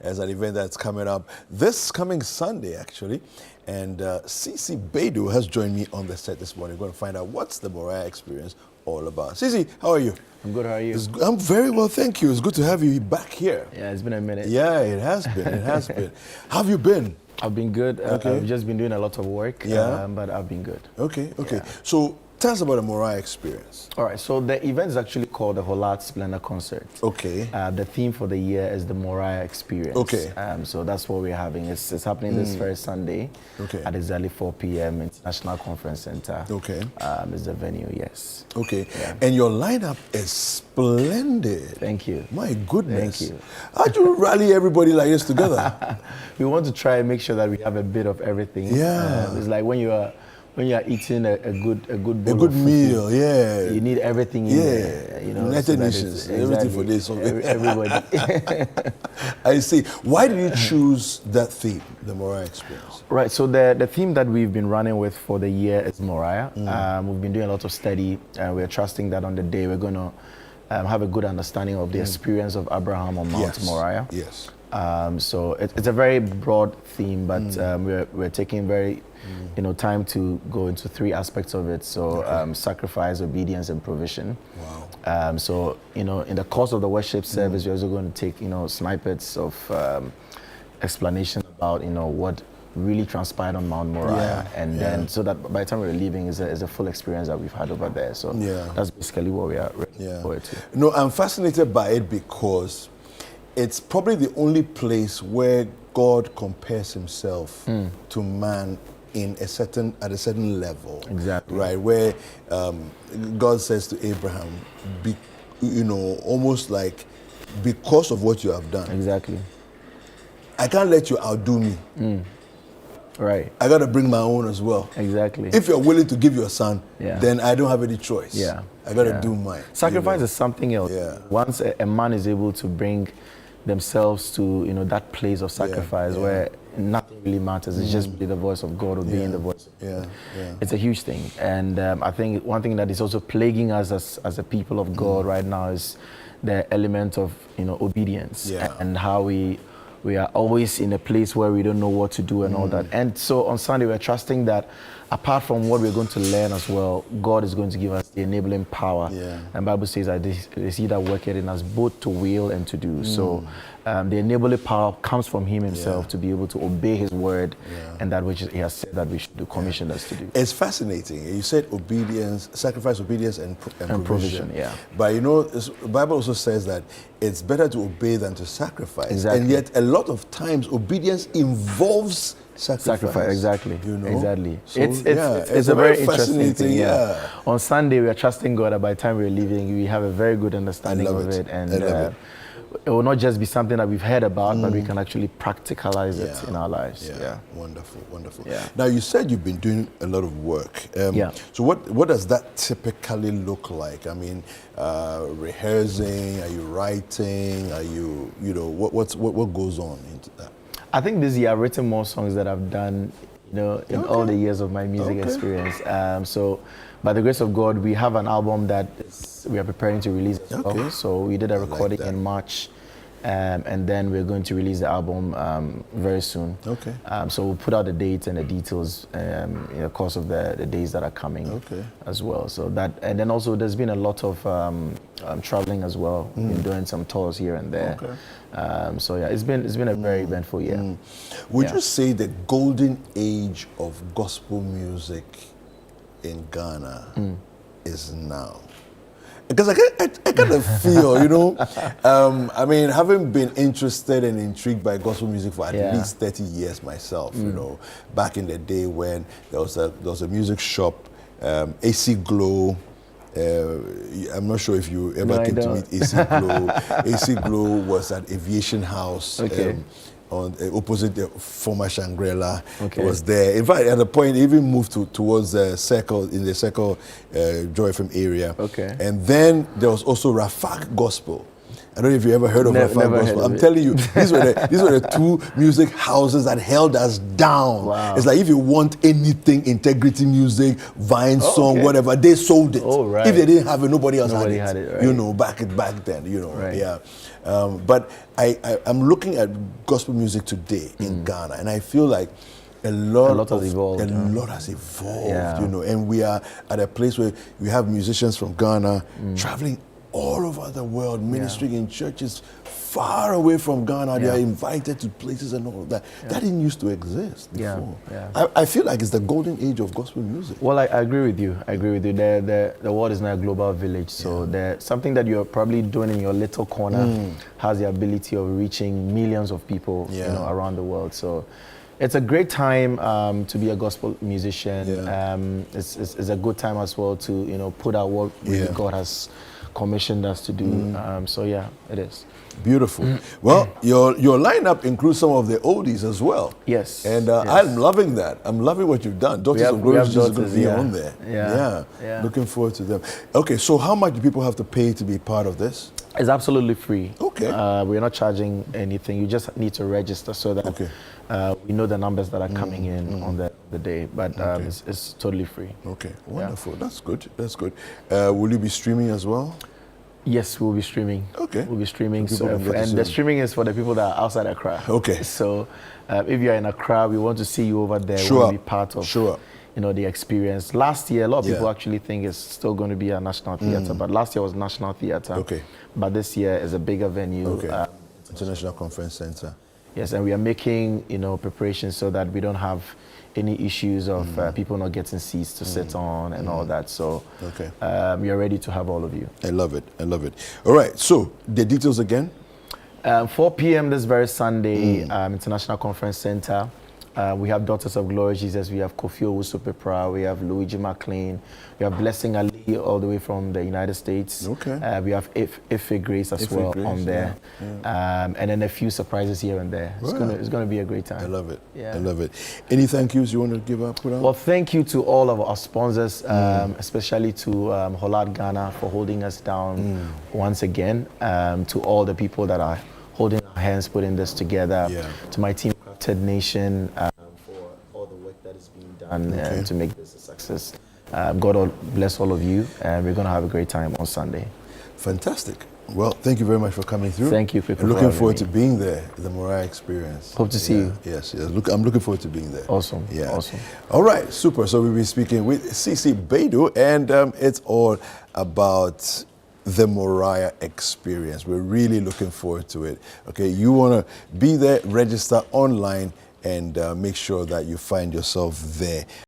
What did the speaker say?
as an event that's coming up this coming Sunday, actually. And Cici Beidou has joined me on the set this morning. We're going to find out what's the Moriah experience all about. Cici, how are you? I'm good, how are you? I'm very well, thank you. It's good to have you back here. Yeah, it's been a minute. Yeah, it has been, it has been. How have you been? I've been good. Okay. I've just been doing a lot of work, but I've been good. Okay. Yeah. So tell us about the Moriah experience. All right, so the event is actually called the Holat Splendor Concert. Okay. The theme for the year is the Moriah experience. Okay. So that's what we're having. It's happening this first Sunday at exactly 4 p.m. International Conference Center. Okay. Is the venue, yes. Okay. Yeah. And your lineup is splendid. Thank you. My goodness. Thank you. How do you rally everybody like this together? We want to try and make sure that we have a bit of everything. Yeah. It's like when you are eating a good bowl A good of meal, food, yeah. You need everything in there. You know, United Nations, everything for this. Everybody. I see. Why did you choose that theme, the Moriah experience? Right, so the theme that we've been running with for the year is Moriah. We've been doing a lot of study, and we're trusting that on the day we're going to have a good understanding of the experience of Abraham on Mount Moriah. Yes. So it's a very broad theme, but we're taking very time to go into three aspects of it. So sacrifice, obedience, and provision. Wow. So in the course of the worship service, we're also going to take snippets of explanation about what really transpired on Mount Moriah, and then so that by the time we're leaving is a full experience that we've had over there. So that's basically what we are looking forward to. No, I'm fascinated by it because it's probably the only place where God compares himself to man at a certain level. Exactly. Right, where God says to Abraham, almost like, because of what you have done. Exactly. I can't let you outdo me. Right. I got to bring my own as well. Exactly. If you're willing to give your son, Yeah. then I don't have any choice. Yeah. I got to do mine. Sacrifice is something else. Yeah. Once a man is able to bring themselves to that place of sacrifice where nothing really matters, it's just really the voice of God obeying the voice of God. It's a huge thing. And I think one thing that is also plaguing us as a people of God right now is the element of obedience and how we are always in a place where we don't know what to do and all that. And so on Sunday, we're trusting that apart from what we're going to learn as well, God is going to give us the enabling power. And the Bible says that it is he that worketh in us both to will and to do. So the enabling power comes from him himself to be able to obey his word and that which he has said that we should do, commissioned us to do. It's fascinating. You said obedience, sacrifice, obedience, and provision. But the Bible also says that it's better to obey than to sacrifice. Exactly. And yet, a lot of times, obedience involves sacrifice. Exactly. Exactly. So, it's a very interesting thing. Yeah. On Sunday, we are trusting God that by the time we're leaving, we have a very good understanding of it. And it will not just be something that we've heard about, but we can actually practicalize it in our lives. Wonderful. Yeah. Now, you said you've been doing a lot of work. So what does that typically look like? I mean, rehearsing, are you writing, are you, what goes on into that? I think this year I've written more songs that I've done, in all the years of my music experience. So, by the grace of God, we have an album that we are preparing to release as well. So we did a recording in March, and then we're going to release the album very soon. So we'll put out the dates and the details in the course of the days that are coming as well. So that, and then also there's been a lot of traveling as well. Been doing some tours here and there. So it's been a very eventful year. Would you say the golden age of gospel music in Ghana is now? Because I kind of feel, I mean, having been interested and intrigued by gospel music for at least 30 years myself, back in the day when there was a music shop, AC Glow. I'm not sure if you ever came to meet AC Glow. AC Glow was at Aviation House. On opposite the former Shangri-La. It was there. In fact, at a point, it even moved towards the Circle, in the Circle Joy FM area. And then there was also Rafak Gospel. I don't know if you ever heard of Rafak Gospel. I'm telling you, these were the two music houses that held us down. It's like if you want anything, integrity music, Vine song, whatever, they sold it. If they didn't have it, nobody else had it. Back then, But I'm looking at gospel music today in Ghana, and I feel like a lot has evolved. A lot has evolved, Yeah. you know, and we are at a place where we have musicians from Ghana traveling all over the world, ministering in churches far away from Ghana. They are invited to places and all of that. That didn't used to exist before. I feel like it's the golden age of gospel music. Well, I agree with you. I agree with you. The world is now a global village, so something that you're probably doing in your little corner has the ability of reaching millions of people, you know, around the world. So it's a great time to be a gospel musician. It's a good time as well to, you know, put out what really God has commissioned us to do. So yeah, it is. Beautiful. Well, your lineup includes some of the oldies as well. Yes. And I'm loving that. I'm loving what you've done. Daughters of Glory is going to be on there. Yeah. Looking forward to them. Okay, so how much do people have to pay to be part of this? It's absolutely free. Okay. We're not charging anything. You just need to register so that we know the numbers that are coming in on the day. But it's totally free. Okay, wonderful. That's good. That's good. Will you be streaming as well? Yes, we'll be streaming. Okay. We'll be streaming. So And the streaming is for the people that are outside Accra. Okay. So if you're in Accra, we want to see you over there. Sure. We want to be part of you know, the experience. Last year, a lot of people actually think it's still going to be a national theater, but last year was National Theater. Okay. But this year is a bigger venue. Okay. International Conference Center. Yes, and we are making, you know, preparations so that we don't have any issues of people not getting seats to sit on and all that. So we are ready to have all of you. I love it. I love it. All right. So the details again? 4 p.m. this very Sunday, International Conference Center. We have Daughters of Glory Jesus, we have Kofi Owusu-Pepra, we have Luigi McLean, we have Blessing Ali all the way from the United States. Okay. We have Ife Grace as well on there. And then a few surprises here and there. It's gonna be a great time. I love it. Yeah. I love it. Any thank yous you want to give up? Put out? Well, thank you to all of our sponsors, especially to Holad Ghana for holding us down once again, to all the people that are holding our hands, putting this together, to my team, Crafted Nation, for all the work that is being done to make this a success. God bless all of you, and we're going to have a great time on Sunday. Fantastic. Well, thank you very much for coming through. Thank you, Pico. I'm looking forward to being there, the Moriah experience. Hope to see you. Yes. I'm looking forward to being there. Awesome. Yeah. Awesome. All right, super. So we'll be speaking with CC Beidou, and it's all about the Moriah experience. We're really looking forward to it. Okay, you want to be there, register online, and make sure that you find yourself there.